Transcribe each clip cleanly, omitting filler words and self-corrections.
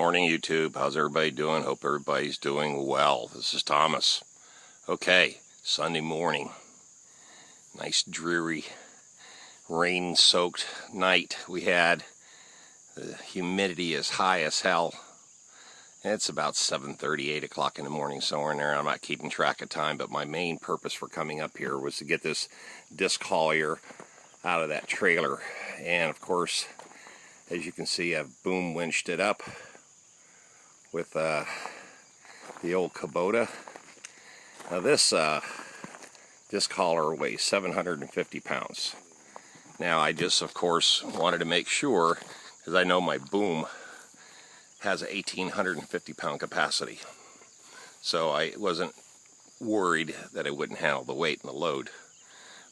morning, YouTube. How's everybody doing? Hope everybody's doing well. This is Thomas. Okay, Sunday morning. Nice dreary rain-soaked night we had. The humidity is high as hell. It's about 7:30, 8 o'clock in the morning, somewhere in there. I'm not keeping track of time, but my main purpose for coming up here was to get this disc haulier out of that trailer. And of course, as you can see, I've boom winched it up with the old Kubota. Now this disc hauler weighs 750 pounds. Now I just, of course, wanted to make sure, because I know my boom has a 1,850 pound capacity. So I wasn't worried that it wouldn't handle the weight and the load.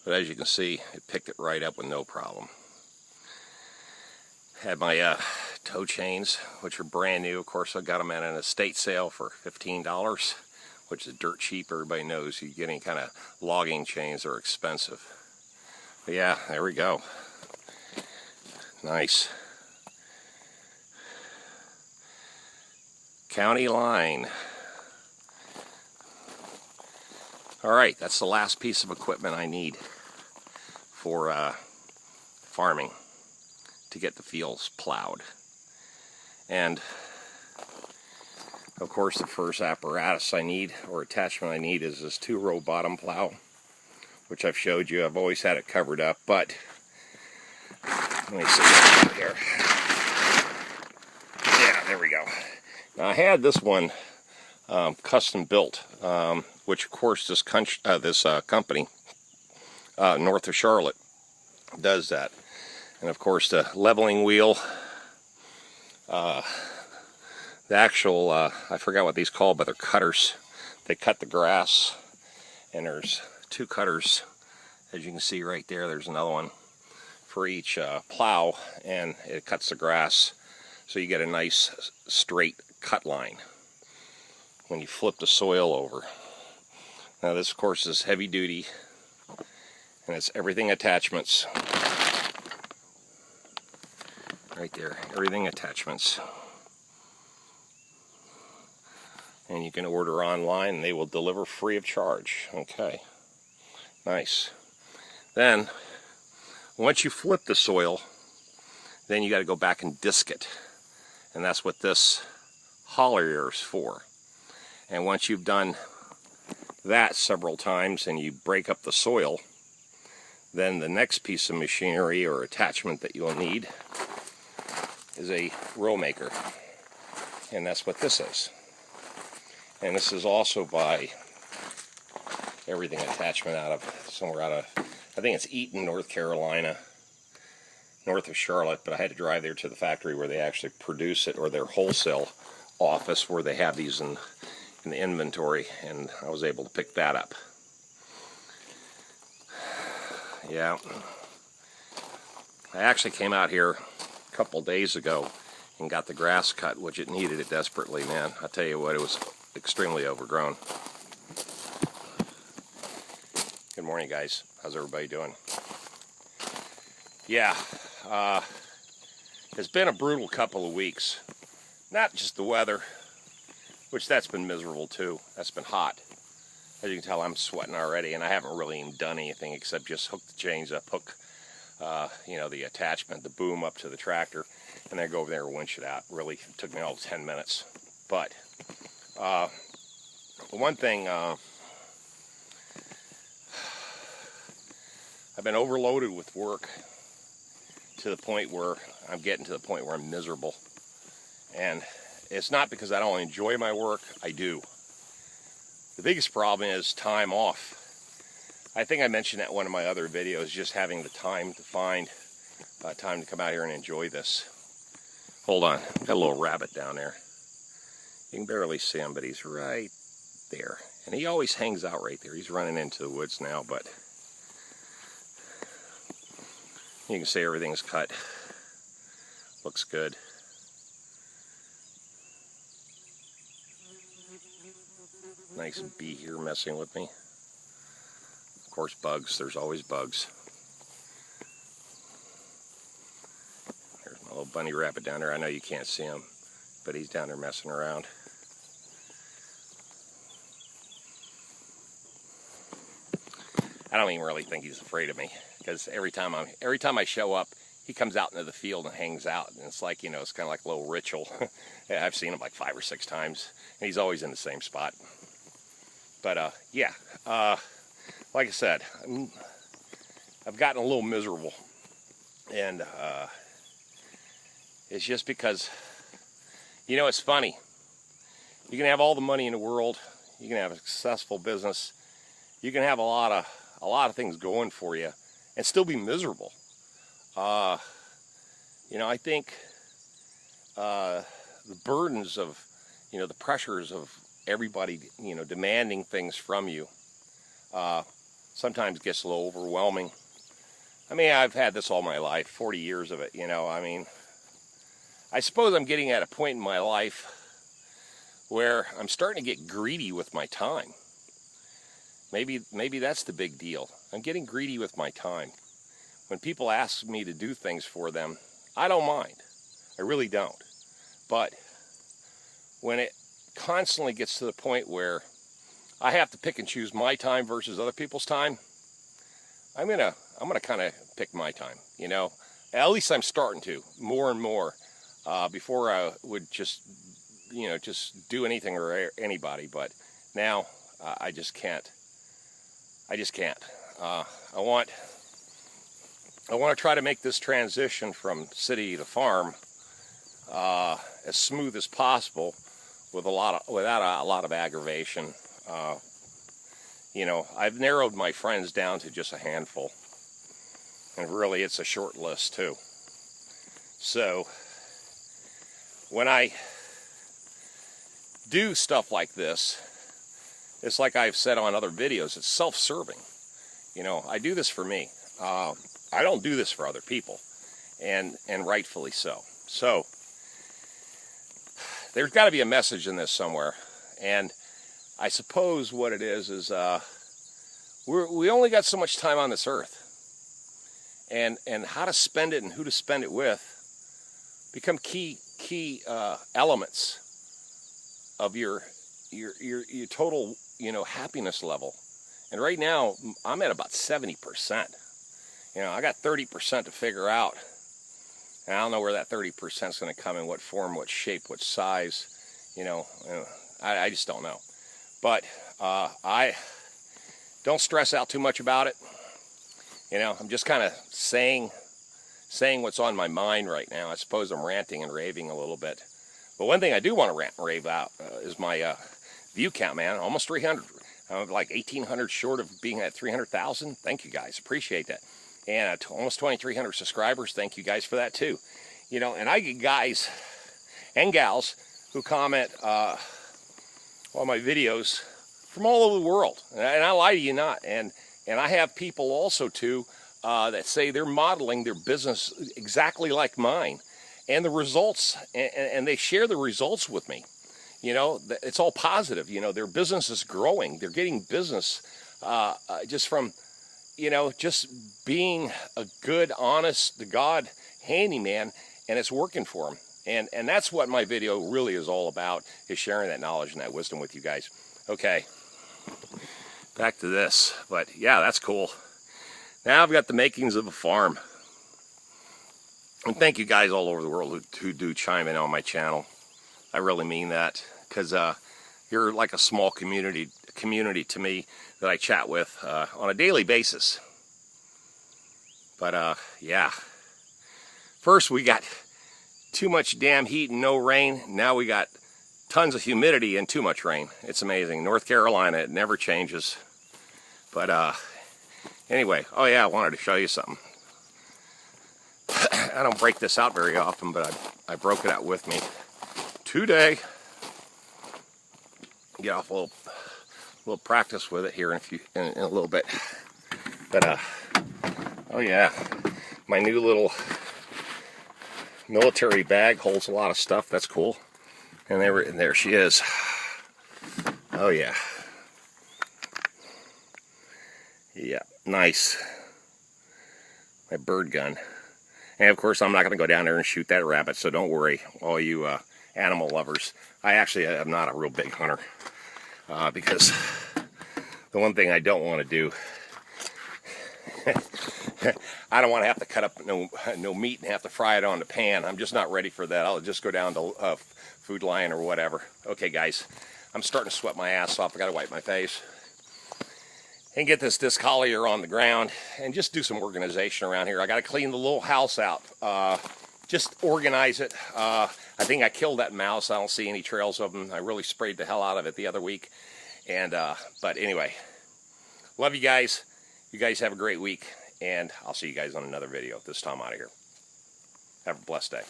But as you can see, it picked it right up with no problem. Had my tow chains, which are brand new. Of course, I got them at an estate sale for $15, which is dirt cheap. Everybody knows you get any kind of logging chains are expensive. But yeah, there we go. Nice. County line. Alright, that's the last piece of equipment I need for farming to get the fields plowed. And of course, the first apparatus I need, or attachment I need, is this 2-row bottom plow, which I've showed you. I've always had it covered up, but let me see what I got here. Yeah, there we go. Now I had this one custom built, which of course this company north of Charlotte does that. And of course the leveling wheel, the actual, I forgot what these called, but they're cutters. They cut the grass, and there's 2 cutters, as you can see right there. There's another one for each plow, and it cuts the grass, so you get a nice straight cut line when you flip the soil over. Now this, of course, is heavy duty, and it's everything attachments. Right there, everything attachments. And you can order online and they will deliver free of charge. Okay, nice. Then, once you flip the soil, then you got to go back and disc it. And that's what this haulier is for. And once you've done that several times and you break up the soil, then the next piece of machinery or attachment that you'll need is a row maker, and that's what this is. And this is also by everything attachment out of somewhere out of, I think it's Eaton, North Carolina, north of Charlotte, but I had to drive there to the factory where they actually produce it, or their wholesale office where they have these in the inventory, and I was able to pick that up. Yeah, I actually came out here couple days ago and got the grass cut, which it needed it desperately, man. I tell you what, it was extremely overgrown. Good morning, guys. How's everybody doing? Yeah, it's been a brutal couple of weeks. Not just the weather, which that's been miserable too. That's been hot. As you can tell, I'm sweating already, and I haven't really even done anything except just hook the chains up, hook the attachment, the boom up to the tractor, and then go over there and winch it out. Really, it took me all 10 minutes. But the one thing, I've been overloaded with work to the point where I'm getting to the point where I'm miserable. And it's not because I don't enjoy my work. I do. The biggest problem is time off. I think I mentioned that in one of my other videos, just having the time to find time to come out here and enjoy this. Hold on, got a little rabbit down there. You can barely see him, but he's right there. And he always hangs out right there. He's running into the woods now, but you can see everything's cut. Looks good. Nice bee here messing with me. Of course, bugs. There's always bugs. There's my little bunny rabbit down there. I know you can't see him. but he's down there messing around. I don't even really think he's afraid of me, because every time I show up, he comes out into the field and hangs out, and it's like, you know, it's kind of like a little ritual. Yeah, I've seen him like 5 or 6 times, and he's always in the same spot. But yeah, like I said, I've gotten a little miserable, and it's just because, you know, it's funny. You can have all the money in the world, you can have a successful business, you can have a lot of things going for you, and still be miserable. You know, I think the burdens of, you know, the pressures of everybody, you know, demanding things from you, sometimes gets a little overwhelming. I mean, I've had this all my life, 40 years of it, you know. I mean, I suppose I'm getting at a point in my life where I'm starting to get greedy with my time. Maybe that's the big deal. I'm getting greedy with my time. When people ask me to do things for them, I don't mind. I really don't. But when it constantly gets to the point where I have to pick and choose my time versus other people's time, I'm gonna kind of pick my time. You know, at least I'm starting to more and more. Before I would just, you know, just do anything or anybody, but now I just can't. I just can't. I want to try to make this transition from city to farm as smooth as possible, without a lot of aggravation. You know, I've narrowed my friends down to just a handful, and really it's a short list too. So when I do stuff like this, it's like I've said on other videos, it's self-serving. You know, I do this for me. I don't do this for other people, and rightfully so. So there's got to be a message in this somewhere, and I suppose what it is we only got so much time on this earth, and how to spend it and who to spend it with become key elements of your total, you know, happiness level. And right now I'm at about 70%. You know, I got 30% to figure out, and I don't know where that 30% is going to come in, what form, what shape, what size. You know, I just don't know. But I don't stress out too much about it. You know, I'm just kind of saying what's on my mind right now. I suppose I'm ranting and raving a little bit. But one thing I do want to rant and rave out is my view count, man. Almost 300. I'm like 1,800 short of being at 300,000. Thank you guys. Appreciate that. And almost 2,300 subscribers. Thank you guys for that too. You know, and I get guys and gals who comment on my videos from all over the world. And I lie to you not. And I have people also too that say they're modeling their business exactly like mine. And the results, and they share the results with me. You know, it's all positive. You know, their business is growing. They're getting business just from, you know, just being a good, honest to God handyman, and it's working for them. And that's what my video really is all about, is sharing that knowledge and that wisdom with you guys. Okay, back to this. But yeah, that's cool. Now I've got the makings of a farm. And thank you guys all over the world who do chime in on my channel. I really mean that, because you're like a small community to me that I chat with on a daily basis. But yeah, first we got too much damn heat and no rain. Now we got tons of humidity and too much rain. It's amazing. North Carolina, it never changes. But anyway, oh yeah, I wanted to show you something. I don't break this out very often, but I broke it out with me today. Get off a little practice with it here in a little bit. But oh yeah, my new little military bag holds a lot of stuff. That's cool. And there she is. Oh yeah. Yeah, nice. My bird gun. And of course, I'm not going to go down there and shoot that rabbit, so don't worry, all you animal lovers. I actually am not a real big hunter because the one thing I don't want to do, I don't want to have to cut up no meat and have to fry it on the pan. I'm just not ready for that. I'll just go down to Food Lion or whatever. Okay, guys, I'm starting to sweat my ass off. I got to wipe my face and get this disc collier on the ground and just do some organization around here. I got to clean the little house out. Just organize it. I think I killed that mouse. I don't see any trails of them. I really sprayed the hell out of it the other week. And but anyway, love you guys. You guys have a great week, and I'll see you guys on another video. This time out of here. Have a blessed day.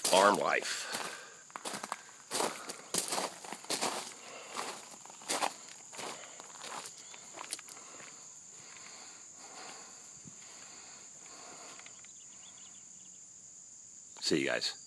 Farm life. See you guys.